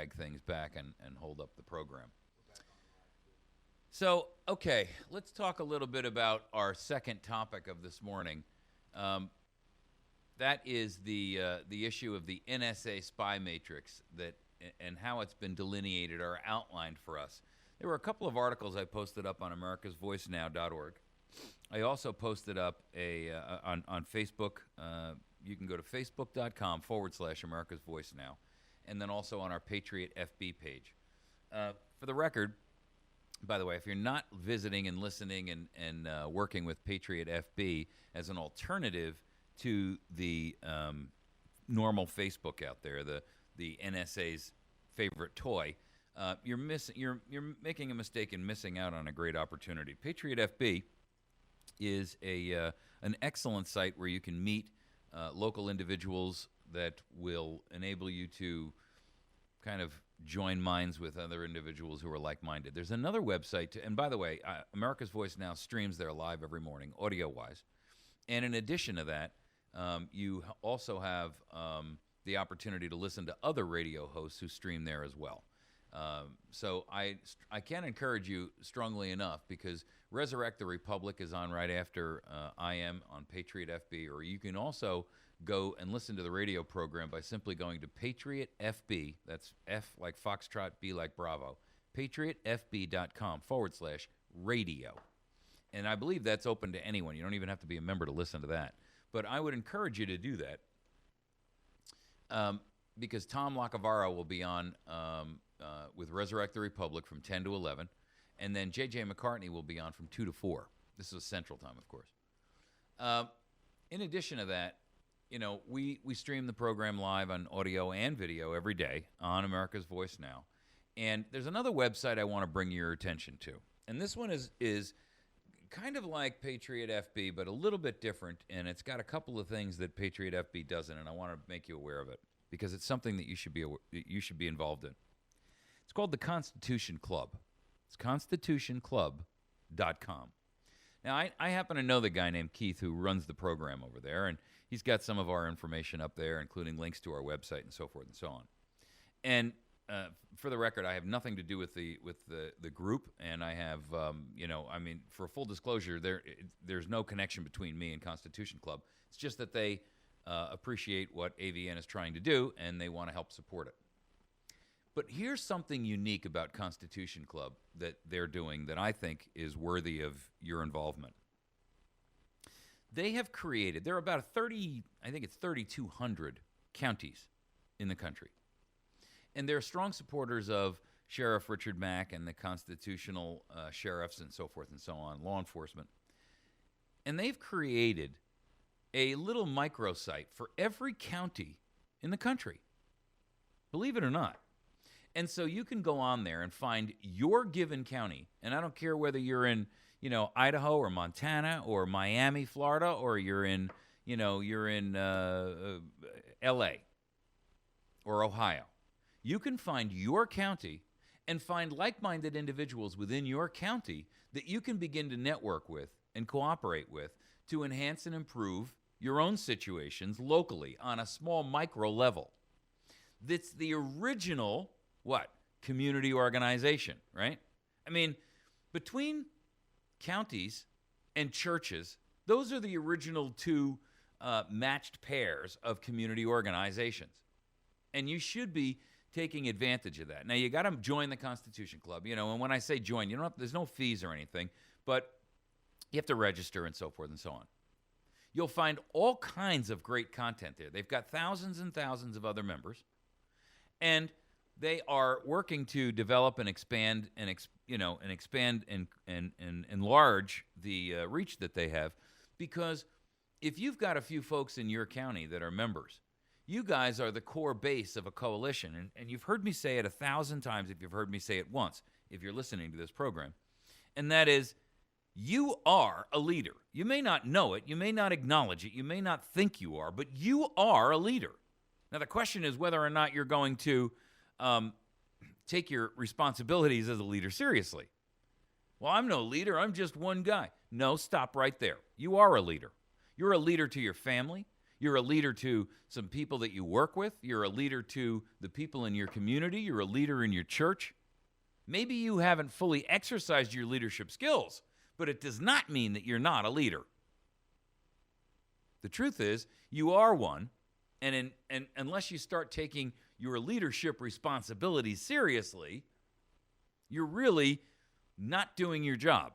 things back and hold up the program. So, okay, let's talk a little bit about our second topic of this morning. That is the issue of the NSA spy matrix and how it's been delineated or outlined for us. There were a couple of articles I posted up on americasvoicenow.org. I also posted up on Facebook. You can go to facebook.com/America's Voice Now, and then also on our Patriot FB page. For the record, by the way, if you're not visiting and listening and working with Patriot FB as an alternative to the normal Facebook out there, the NSA's favorite toy, you're making a mistake in missing out on a great opportunity. Patriot FB is an excellent site where you can meet local individuals that will enable you to kind of join minds with other individuals who are like-minded. There's another website, and by the way, America's Voice Now streams there live every morning, audio-wise. And in addition to that, you also have the opportunity to listen to other radio hosts who stream there as well. So I can't encourage you strongly enough, because Resurrect the Republic is on right after I am on Patriot FB, or you can also go and listen to the radio program by simply going to Patriot FB, that's F like Foxtrot, B like Bravo, patriotfb.com/radio. And I believe that's open to anyone. You don't even have to be a member to listen to that. But I would encourage you to do that because Tom Lacavara will be on with Resurrect the Republic from 10 to 11, and then J.J. McCartney will be on from 2 to 4. This is Central Time, of course. In addition to that, you know, we stream the program live on audio and video every day on America's Voice Now. And there's another website I want to bring your attention to. And this one is kind of like Patriot FB, but a little bit different, and it's got a couple of things that Patriot FB doesn't, and I want to make you aware of it because it's something that you should be involved in. It's called the Constitution Club. It's constitutionclub.com. Now, I happen to know the guy named Keith who runs the program over there, and he's got some of our information up there, including links to our website and so forth and so on. And for the record, I have nothing to do with the group, and I have, for full disclosure, there's no connection between me and Constitution Club. It's just that they appreciate what AVN is trying to do, and they want to help support it. But here's something unique about Constitution Club that they're doing that I think is worthy of your involvement. They have created, there are about 3,200 counties in the country. And they're strong supporters of Sheriff Richard Mack and the constitutional sheriffs and so forth and so on, law enforcement. And they've created a little microsite for every county in the country, believe it or not. And so you can go on there and find your given county, and I don't care whether you're in, Idaho or Montana or Miami, Florida, or you're in L.A. or Ohio. You can find your county and find like-minded individuals within your county that you can begin to network with and cooperate with to enhance and improve your own situations locally on a small micro level. That's the original, community organization, right? I mean, between counties and churches, those are the original two matched pairs of community organizations. And you should be taking advantage of that. Now, you got to join the Constitution Club, and when I say join, there's no fees or anything, but you have to register and so forth and so on. You'll find all kinds of great content there. They've got thousands and thousands of other members, and they are working to develop and expand and enlarge the reach that they have, because if you've got a few folks in your county that are members, you guys are the core base of a coalition, and you've heard me say it 1,000 times if you've heard me say it once, if you're listening to this program, and that is, you are a leader. You may not know it, you may not acknowledge it, you may not think you are, but you are a leader. Now, the question is whether or not you're going to take your responsibilities as a leader seriously. Well, I'm no leader, I'm just one guy. No, stop right there. You are a leader. You're a leader to your family. You're a leader to some people that you work with. You're a leader to the people in your community. You're a leader in your church. Maybe you haven't fully exercised your leadership skills, but it does not mean that you're not a leader. The truth is, you are one, and unless you start taking your leadership responsibilities seriously, you're really not doing your job.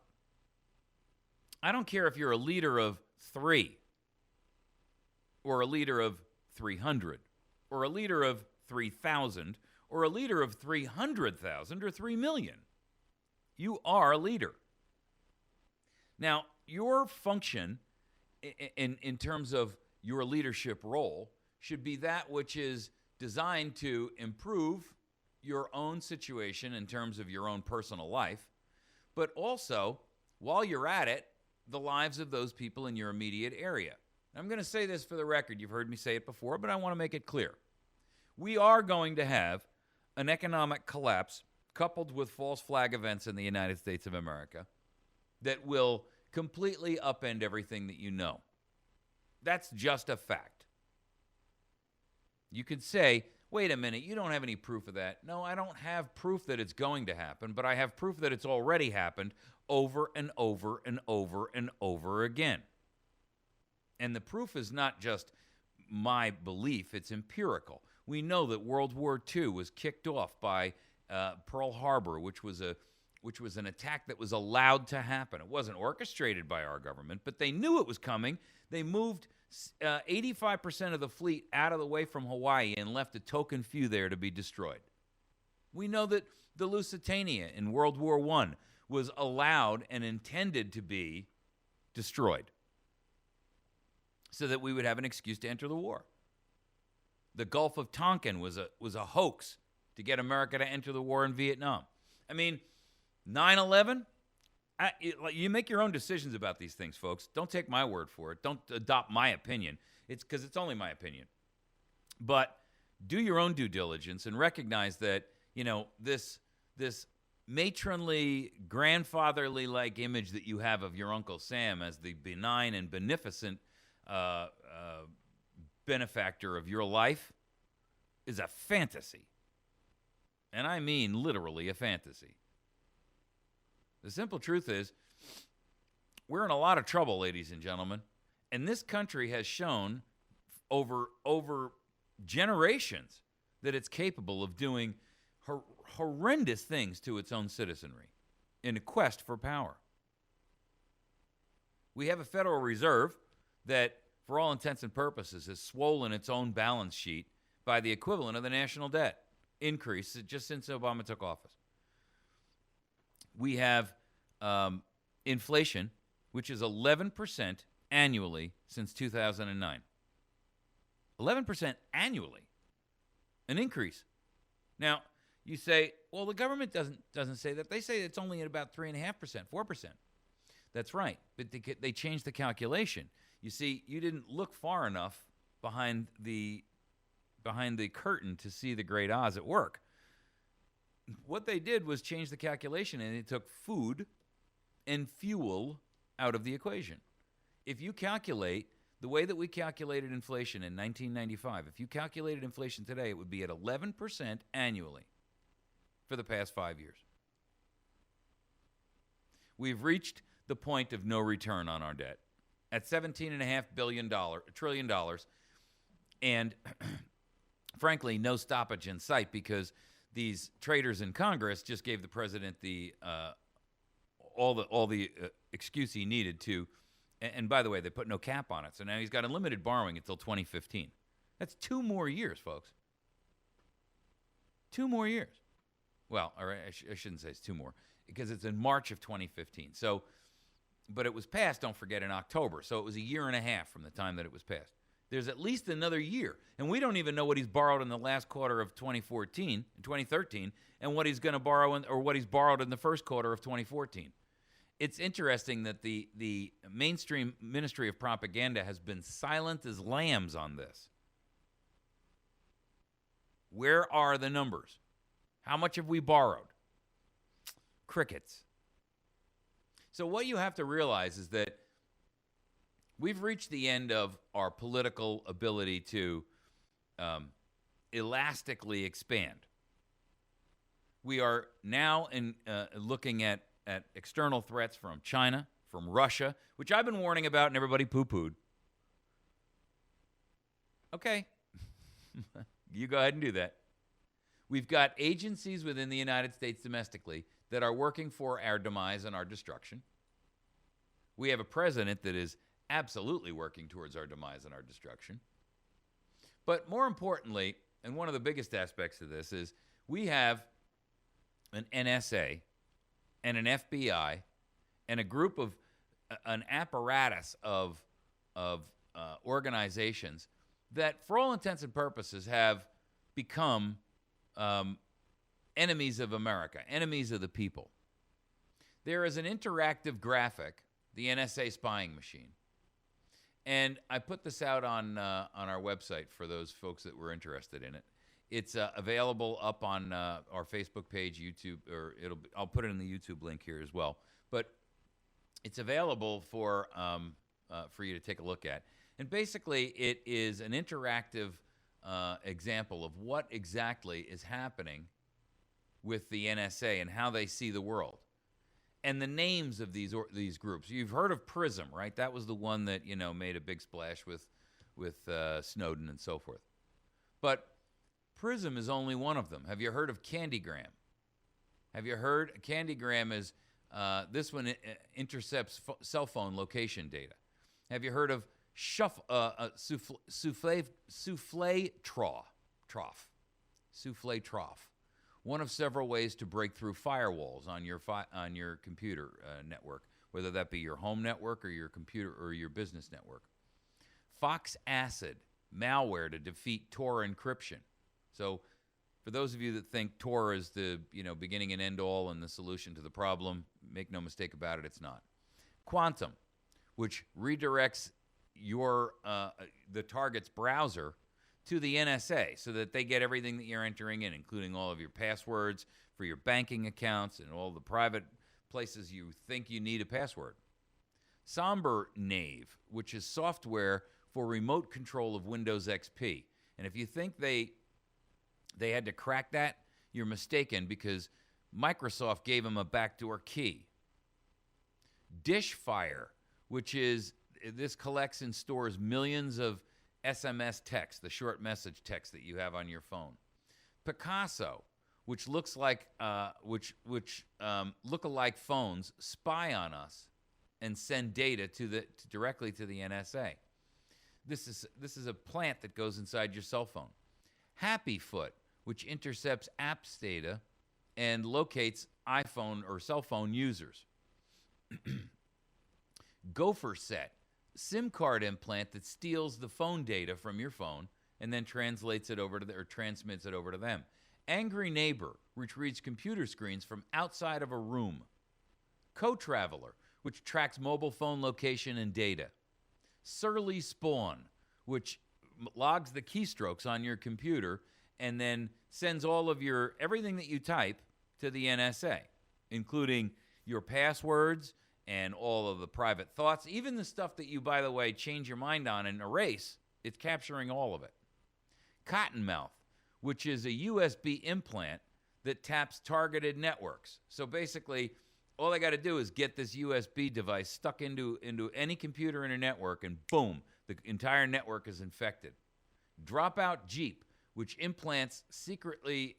I don't care if you're a leader of 3, or a leader of 300, or a leader of 3,000, or a leader of 300,000 or 3 million. You are a leader. Now, your function in terms of your leadership role should be that which is designed to improve your own situation in terms of your own personal life, but also, while you're at it, the lives of those people in your immediate area. I'm going to say this for the record. You've heard me say it before, but I want to make it clear. We are going to have an economic collapse coupled with false flag events in the United States of America that will completely upend everything that you know. That's just a fact. You could say, wait a minute, you don't have any proof of that. No, I don't have proof that it's going to happen, but I have proof that it's already happened over and over and over and over again. And the proof is not just my belief, it's empirical. We know that World War II was kicked off by Pearl Harbor, which was an attack that was allowed to happen. It wasn't orchestrated by our government, but they knew it was coming. They moved 85% of the fleet out of the way from Hawaii and left a token few there to be destroyed. We know that the Lusitania in World War I was allowed and intended to be destroyed so that we would have an excuse to enter the war. The Gulf of Tonkin was a hoax to get America to enter the war in Vietnam. I mean, 9/11, you make your own decisions about these things, folks. Don't take my word for it. Don't adopt my opinion. It's because it's only my opinion. But do your own due diligence and recognize that, this matronly, grandfatherly-like image that you have of your Uncle Sam as the benign and beneficent benefactor of your life is a fantasy. And I mean literally a fantasy. The simple truth is, we're in a lot of trouble, ladies and gentlemen. And this country has shown over generations that it's capable of doing horrendous things to its own citizenry in a quest for power. We have a Federal Reserve that, for all intents and purposes, has swollen its own balance sheet by the equivalent of the national debt increase just since Obama took office. We have inflation, which is 11% annually since 2009. 11% annually, an increase. Now, you say, well, the government doesn't say that. They say it's only at about 3.5%, 4%. That's right, but they changed the calculation. You see, you didn't look far enough behind the curtain to see the great Oz at work. What they did was change the calculation, and it took food and fuel out of the equation. If you calculate the way that we calculated inflation in 1995, if you calculated inflation today, it would be at 11% annually for the past 5 years. We've reached the point of no return on our debt at $17.5 trillion, and frankly, no stoppage in sight, because these traitors in Congress just gave the president all the excuse he needed to. And by the way, they put no cap on it, so now he's got unlimited borrowing until 2015. That's 2 more years, folks. 2 more years. Well, all right, I shouldn't say it's 2 more, because it's in March of 2015. So, but it was passed, don't forget, in October. So it was a year and a half from the time that it was passed. There's at least another year. And we don't even know what he's borrowed in the last quarter of 2013, and what he's going to borrow or what he's borrowed in the first quarter of 2014. It's interesting that the mainstream Ministry of Propaganda has been silent as lambs on this. Where are the numbers? How much have we borrowed? Crickets. So what you have to realize is that we've reached the end of our political ability to elastically expand. We are now looking at external threats from China, from Russia, which I've been warning about and everybody poo-pooed. Okay. You go ahead and do that. We've got agencies within the United States domestically that are working for our demise and our destruction. We have a president that is absolutely working towards our demise and our destruction. But more importantly, and one of the biggest aspects of this is we have an NSA and an FBI and a group of an apparatus of organizations that, for all intents and purposes, have become enemies of America, enemies of the people. There is an interactive graphic, the NSA spying machine. And I put this out on our website for those folks that were interested in it. It's available up on our Facebook page, YouTube, or I'll put it in the YouTube link here as well. But it's available for you to take a look at. And basically, it is an interactive example of what exactly is happening with the NSA and how they see the world, and the names of these groups. You've heard of PRISM, right? That was the one that made a big splash with Snowden and so forth. But PRISM is only one of them. Have you heard of Candygram? Have you heard? Candygram is this one intercepts cell phone location data. Have you heard of souffle trough? One of several ways to break through firewalls on your computer network, whether that be your home network or your computer or your business network. Fox Acid, malware to defeat Tor encryption. So, for those of you that think Tor is the beginning and end all and the solution to the problem, make no mistake about it, it's not. Quantum, which redirects the target's browser to the NSA so that they get everything that you're entering in, including all of your passwords for your banking accounts and all the private places you think you need a password. Somber-Knave, which is software for remote control of Windows XP. And if you think they had to crack that, you're mistaken, because Microsoft gave them a backdoor key. Dishfire, this collects and stores millions of SMS text, the short message text that you have on your phone. Picasso, which looks like look-alike phones spy on us and send data directly to the NSA. This is a plant that goes inside your cell phone. Happyfoot, which intercepts apps data and locates iPhone or cell phone users. Gopher Set, SIM card implant that steals the phone data from your phone and then transmits it over to them. Angry Neighbor, which reads computer screens from outside of a room. Co-Traveler, which tracks mobile phone location and data. Surly Spawn, which logs the keystrokes on your computer and then sends all of everything that you type to the NSA, including your passwords and all of the private thoughts, even the stuff that you, by the way, change your mind on and erase. It's capturing all of it. Cottonmouth, which is a USB implant that taps targeted networks. So basically, all I got to do is get this USB device stuck into any computer in a network, and boom, the entire network is infected. Dropout Jeep, which implants secretly,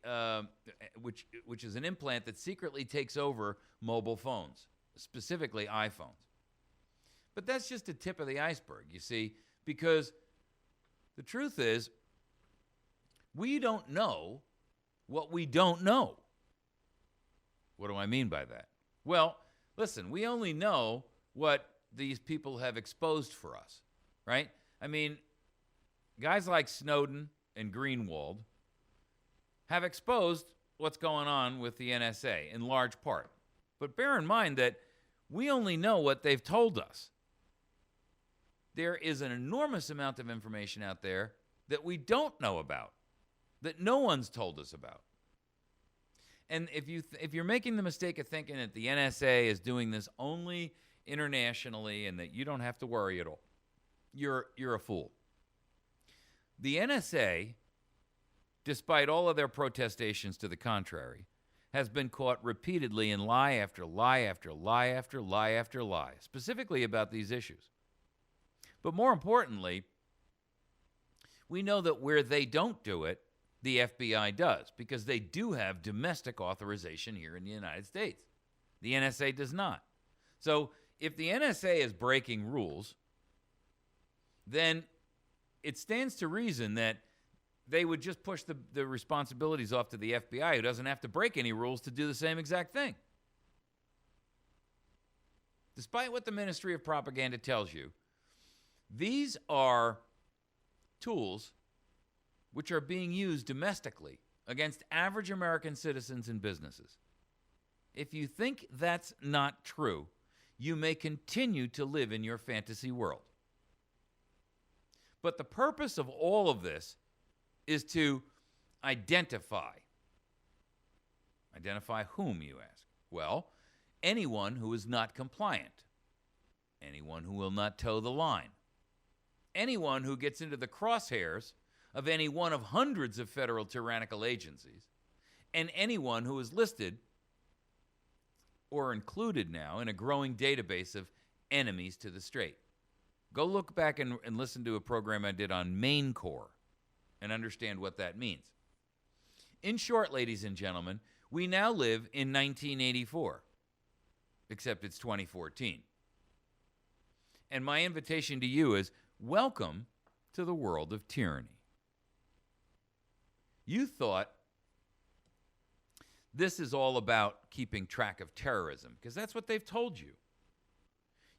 which is an implant that secretly takes over mobile phones, specifically iPhones. But that's just a tip of the iceberg, you see, because the truth is, we don't know what we don't know. What do I mean by that? Well, listen, we only know what these people have exposed for us, right? I mean, guys like Snowden and Greenwald have exposed what's going on with the NSA in large part. But bear in mind that we only know what they've told us. There is an enormous amount of information out there that we don't know about, that no one's told us about. And if you're making the mistake of thinking that the NSA is doing this only internationally and that you don't have to worry at all, you're a fool. The NSA, despite all of their protestations to the contrary, has been caught repeatedly in lie after lie after lie after lie after lie, specifically about these issues. But more importantly, we know that where they don't do it, the FBI does, because they do have domestic authorization here in the United States. The NSA does not. So if the NSA is breaking rules, then it stands to reason that they would just push the responsibilities off to the FBI, who doesn't have to break any rules to do the same exact thing. Despite what the Ministry of Propaganda tells you, these are tools which are being used domestically against average American citizens and businesses. If you think that's not true, you may continue to live in your fantasy world. But the purpose of all of this is to identify. Identify whom, you ask? Well, anyone who is not compliant. Anyone who will not toe the line. Anyone who gets into the crosshairs of any one of hundreds of federal tyrannical agencies, and anyone who is listed or included now in a growing database of enemies to the state. Go look back and listen to a program I did on Main Corps and understand what that means. In short, ladies and gentlemen, we now live in 1984, except it's 2014. And my invitation to you is, welcome to the world of tyranny. You thought this is all about keeping track of terrorism, because that's what they've told you.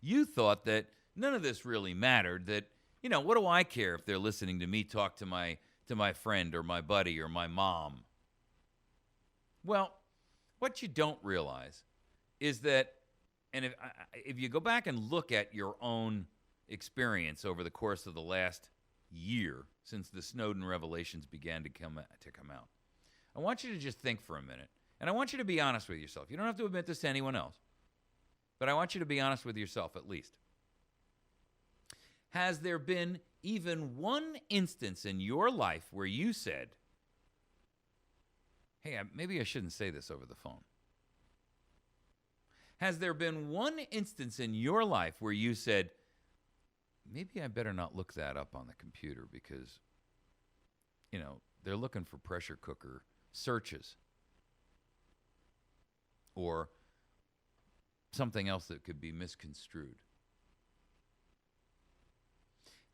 You thought that none of this really mattered, that, you know, what do I care if they're listening to me talk to my friend or my buddy or my mom? Well, what you don't realize is that, and if you go back and look at your own experience over the course of the last year since the Snowden revelations began to come out, I want you to just think for a minute, and I want you to be honest with yourself. You don't have to admit this to anyone else, but I want you to be honest with yourself at least. Has there been even one instance in your life where you said, hey, maybe I shouldn't say this over the phone? Has there been one instance in your life where you said, maybe I better not look that up on the computer because, you know, they're looking for pressure cooker searches or something else that could be misconstrued?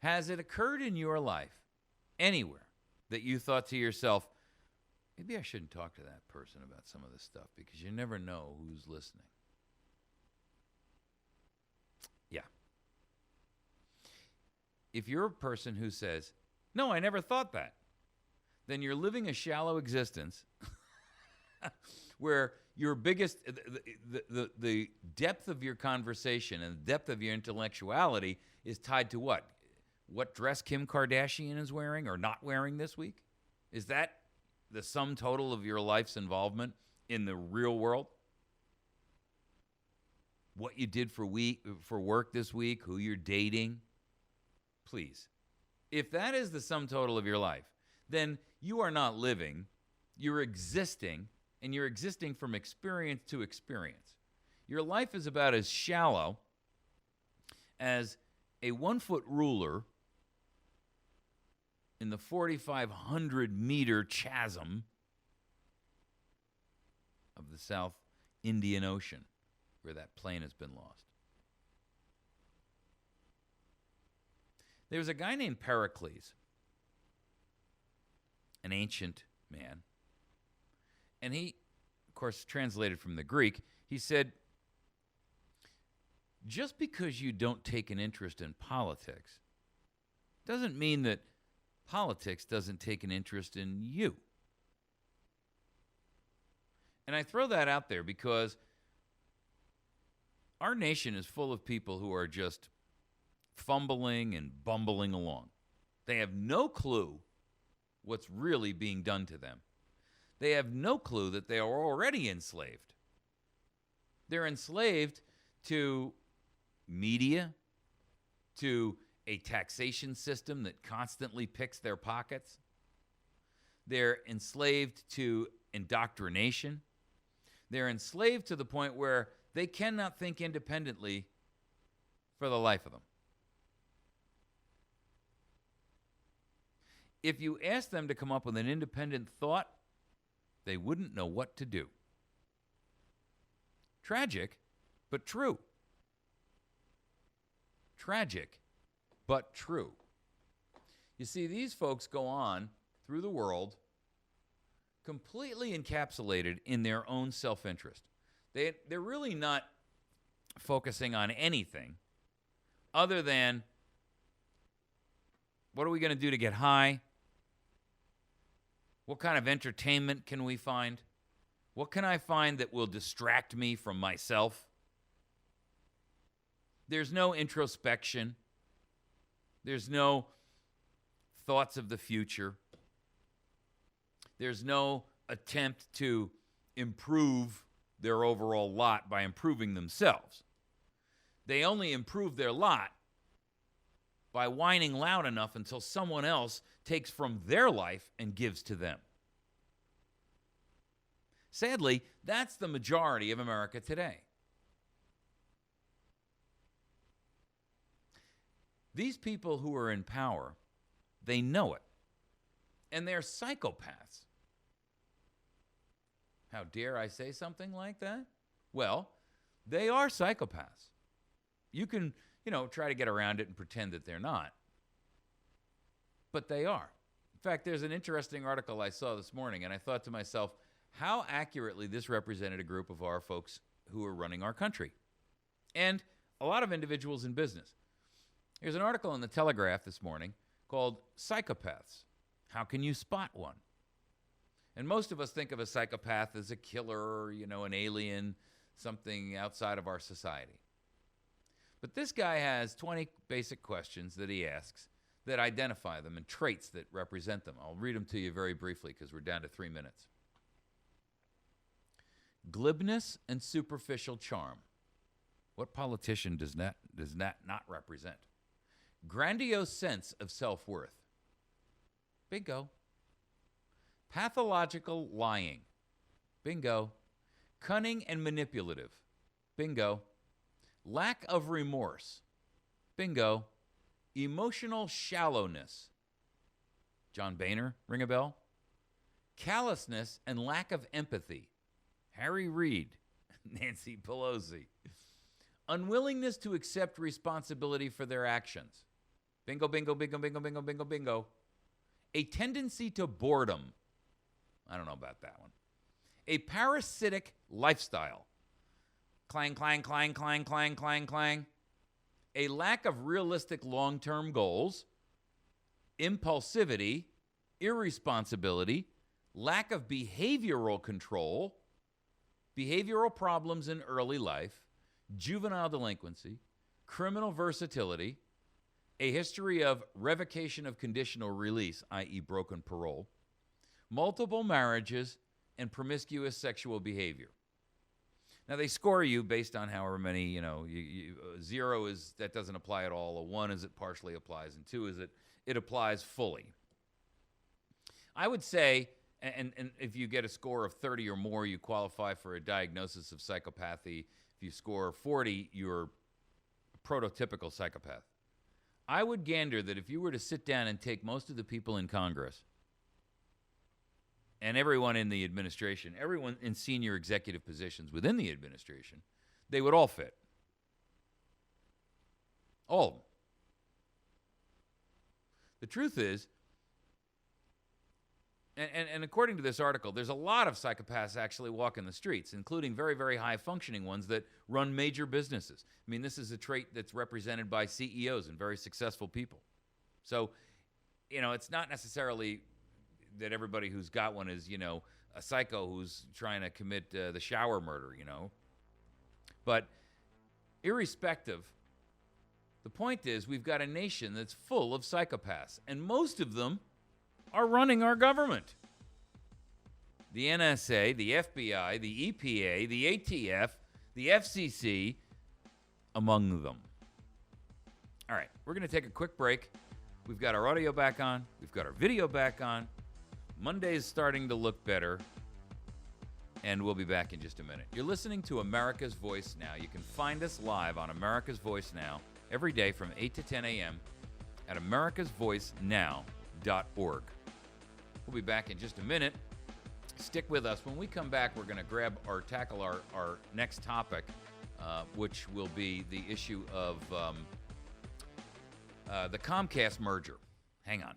Has it occurred in your life anywhere that you thought to yourself, maybe I shouldn't talk to that person about some of this stuff because you never know who's listening? Yeah. If you're a person who says, no, I never thought that, then you're living a shallow existence where your biggest, the depth of your conversation and the depth of your intellectuality is tied to what? What dress Kim Kardashian is wearing or not wearing this week? Is that the sum total of your life's involvement in the real world? What you did for work this week, who you're dating? Please. If that is the sum total of your life, then you are not living, you're existing, and you're existing from experience to experience. Your life is about as shallow as a 1-foot ruler in the 4,500-meter chasm of the South Indian Ocean, where that plane has been lost. There was a guy named Pericles, an ancient man, and he, of course, translated from the Greek, he said, just because you don't take an interest in politics doesn't mean that politics doesn't take an interest in you. And I throw that out there because our nation is full of people who are just fumbling and bumbling along. They have no clue what's really being done to them. They have no clue that they are already enslaved. They're enslaved to media, to a taxation system that constantly picks their pockets. They're enslaved to indoctrination. They're enslaved to the point where they cannot think independently for the life of them. If you ask them to come up with an independent thought, they wouldn't know what to do. Tragic, but true. Tragic, but true. You see, these folks go on through the world completely encapsulated in their own self-interest. They're really not focusing on anything other than, what are we going to do to get high? What kind of entertainment can we find? What can I find that will distract me from myself? There's no introspection. There's no thoughts of the future. There's no attempt to improve their overall lot by improving themselves. They only improve their lot by whining loud enough until someone else takes from their life and gives to them. Sadly, that's the majority of America today. These people who are in power, they know it. And they're psychopaths. How dare I say something like that? Well, they are psychopaths. You can, try to get around it and pretend that they're not. But they are. In fact, there's an interesting article I saw this morning, and I thought to myself, how accurately this represented a group of our folks who are running our country. And a lot of individuals in business. Here's an article in the Telegraph this morning called Psychopaths. How can you spot one? And most of us think of a psychopath as a killer, an alien, something outside of our society. But this guy has 20 basic questions that he asks that identify them and traits that represent them. I'll read them to you very briefly because we're down to 3 minutes. Glibness and superficial charm. What politician does that not represent? Grandiose sense of self-worth. Bingo. Pathological lying. Bingo. Cunning and manipulative. Bingo. Lack of remorse. Bingo. Emotional shallowness. John Boehner, ring a bell? Callousness and lack of empathy. Harry Reid, Nancy Pelosi. Unwillingness to accept responsibility for their actions. Bingo, bingo, bingo, bingo, bingo, bingo, bingo. A tendency to boredom. I don't know about that one. A parasitic lifestyle. Clang, clang, clang, clang, clang, clang, clang. A lack of realistic long-term goals. Impulsivity. Irresponsibility. Lack of behavioral control. Behavioral problems in early life. Juvenile delinquency. Criminal versatility. A history of revocation of conditional release, i.e. broken parole. Multiple marriages, and promiscuous sexual behavior. Now, they score you based on however many, 0 is that doesn't apply at all, a 1 is it partially applies, and 2 is it applies fully. I would say, and if you get a score of 30 or more, you qualify for a diagnosis of psychopathy. If you score 40, you're a prototypical psychopath. I would gander that if you were to sit down and take most of the people in Congress and everyone in the administration, everyone in senior executive positions within the administration, they would all fit. All of them. The truth is, and according to this article, there's a lot of psychopaths actually walking the streets, including very, very high-functioning ones that run major businesses. I mean, this is a trait that's represented by CEOs and very successful people. So, it's not necessarily that everybody who's got one is, a psycho who's trying to commit the shower murder, But irrespective, the point is we've got a nation that's full of psychopaths, and most of them are running our government. The NSA, the FBI, the EPA, the ATF, the FCC, among them. All right, we're going to take a quick break. We've got our audio back on. We've got our video back on. Monday's starting to look better. And we'll be back in just a minute. You're listening to America's Voice Now. You can find us live on America's Voice Now every day from 8 to 10 a.m. at americasvoicenow.org. We'll be back in just a minute. Stick with us. When we come back, we're going to tackle our next topic, which will be the issue of the Comcast merger. Hang on.